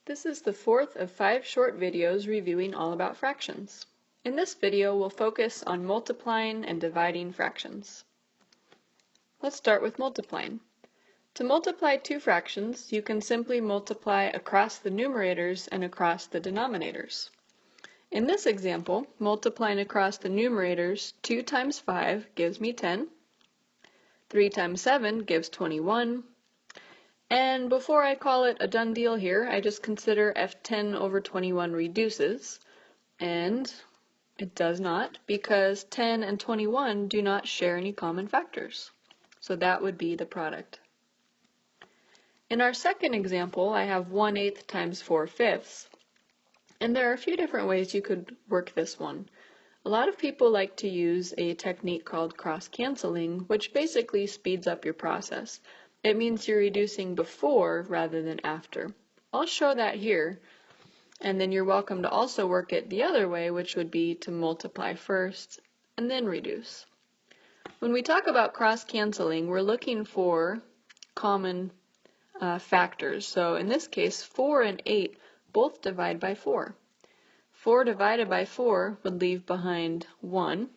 This is the fourth of 5 short videos reviewing all about fractions. In this video, we'll focus on multiplying and dividing fractions. Let's start with multiplying. To multiply two fractions, you can simply multiply across the numerators and across the denominators. In this example, multiplying across the numerators, 2 times 5 gives me 10, 3 times 7 gives 21, and before I call it a done deal here, I just consider f10 over 21 reduces, and it does not because 10 and 21 do not share any common factors. So that would be the product. In our second example, I have 1/8 times 4/5, and there are a few different ways you could work this one. A lot of people like to use a technique called cross-canceling, which basically speeds up your process. It means you're reducing before rather than after. I'll show that here, and then you're welcome to also work it the other way, which would be to multiply first and then reduce. When we talk about cross-canceling, we're looking for common factors. So in this case, 4 and 8 both divide by 4. 4 divided by 4 would leave behind 1.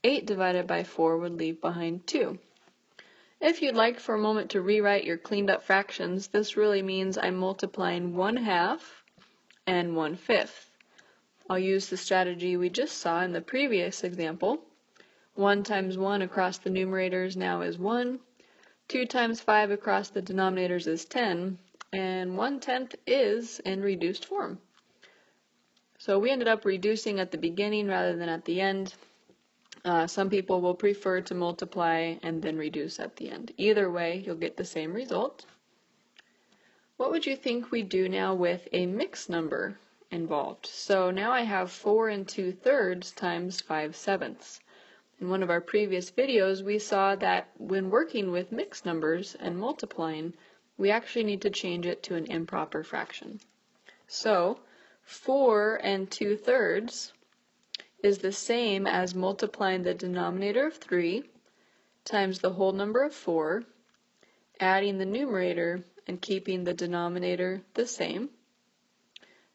8 divided by 4 would leave behind 2. If you'd like for a moment to rewrite your cleaned up fractions, this really means I'm multiplying 1/2 and 1/5. I'll use the strategy we just saw in the previous example. 1 times 1 across the numerators now is 1. 2 times 5 across the denominators is 10. And 1/10 is in reduced form. So we ended up reducing at the beginning rather than at the end. Some people will prefer to multiply and then reduce at the end. Either way, you'll get the same result. What would you think we do now with a mixed number involved? So now I have 4 2/3 times 5/7. In one of our previous videos, we saw that when working with mixed numbers and multiplying, we actually need to change it to an improper fraction. So 4 2/3 is the same as multiplying the denominator of 3 times the whole number of 4, adding the numerator and keeping the denominator the same.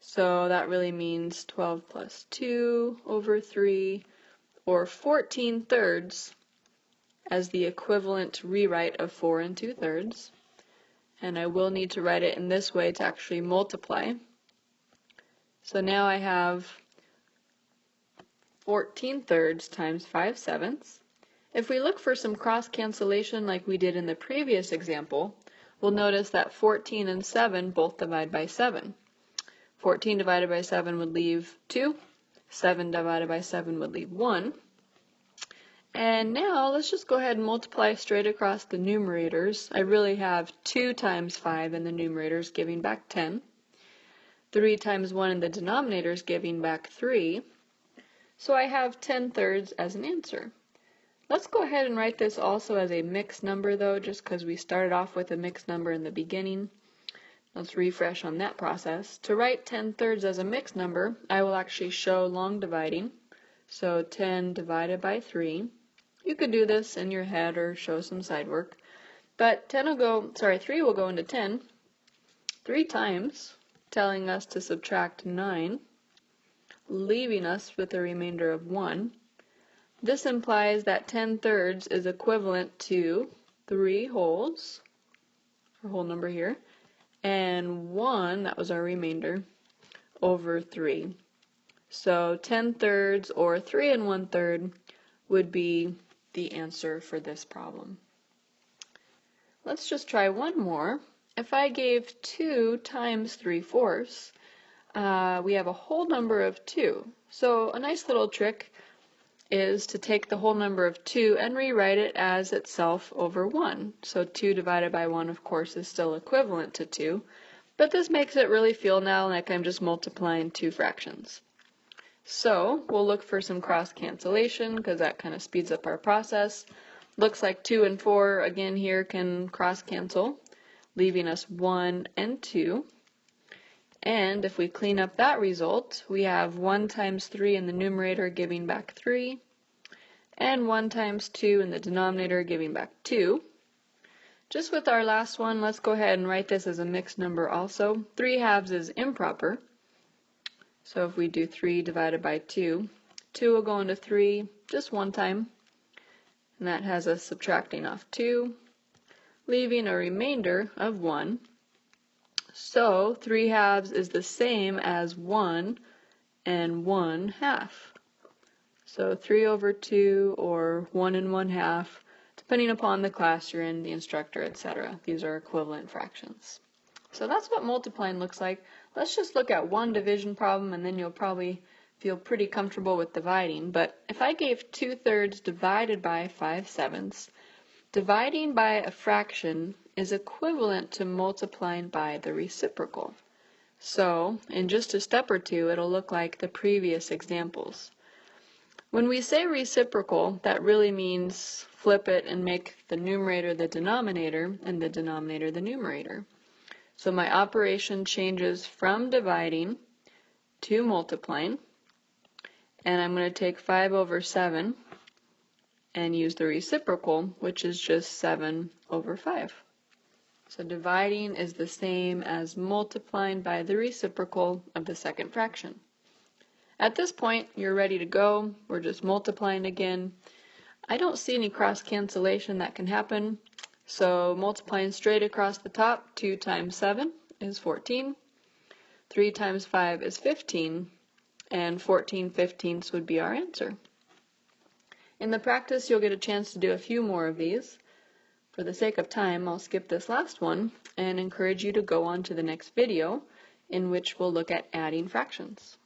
So that really means 12 plus 2 over 3, or 14/3 as the equivalent rewrite of 4 2/3. And I will need to write it in this way to actually multiply. So now I have 14/3 times 5/7. If we look for some cross-cancellation like we did in the previous example, we'll notice that 14 and 7 both divide by 7. 14 divided by 7 would leave 2. 7 divided by 7 would leave 1. And now let's just go ahead and multiply straight across the numerators. I really have 2 times 5 in the numerators, giving back 10. 3 times 1 in the denominators, giving back 3. So I have 10/3 as an answer. Let's go ahead and write this also as a mixed number though, just because we started off with a mixed number in the beginning. Let's refresh on that process. To write 10/3 as a mixed number, I will actually show long dividing. So 10 divided by 3. You could do this in your head or show some side work. But 3 will go into 10 3 times, telling us to subtract 9, leaving us with a remainder of 1. This implies that 10/3 is equivalent to 3 wholes, our whole number here, and 1, that was our remainder, over 3. So 10/3 or 3 1/3 would be the answer for this problem. Let's just try one more. If I gave 2 times 3/4, we have a whole number of 2. So a nice little trick is to take the whole number of 2 and rewrite it as itself over 1. So 2 divided by 1, of course, is still equivalent to 2, but this makes it really feel now like I'm just multiplying two fractions. So we'll look for some cross-cancellation because that kind of speeds up our process. Looks like 2 and 4 again here can cross-cancel, leaving us 1 and 2. And if we clean up that result, we have 1 times 3 in the numerator giving back 3, and 1 times 2 in the denominator giving back 2. Just with our last one, let's go ahead and write this as a mixed number also. 3/2 is improper. So if we do 3 divided by 2, 2 will go into 3 just one time, and that has us subtracting off 2, leaving a remainder of 1. So 3/2 is the same as 1 and 1/2. So 3/2 or 1 1/2, depending upon the class you're in, the instructor, etc. These are equivalent fractions. So that's what multiplying looks like. Let's just look at one division problem, and then you'll probably feel pretty comfortable with dividing. But if I gave 2/3 divided by 5/7, dividing by a fraction is equivalent to multiplying by the reciprocal. So in just a step or two, it'll look like the previous examples. When we say reciprocal, that really means flip it and make the numerator the denominator and the denominator the numerator. So my operation changes from dividing to multiplying, and I'm going to take 5/7 and use the reciprocal, which is just 7/5. So dividing is the same as multiplying by the reciprocal of the second fraction. At this point, you're ready to go. We're just multiplying again. I don't see any cross cancellation that can happen. So multiplying straight across the top, 2 times 7 is 14. 3 times 5 is 15. And 14/15 would be our answer. In the practice, you'll get a chance to do a few more of these. For the sake of time, I'll skip this last one and encourage you to go on to the next video, in which we'll look at adding fractions.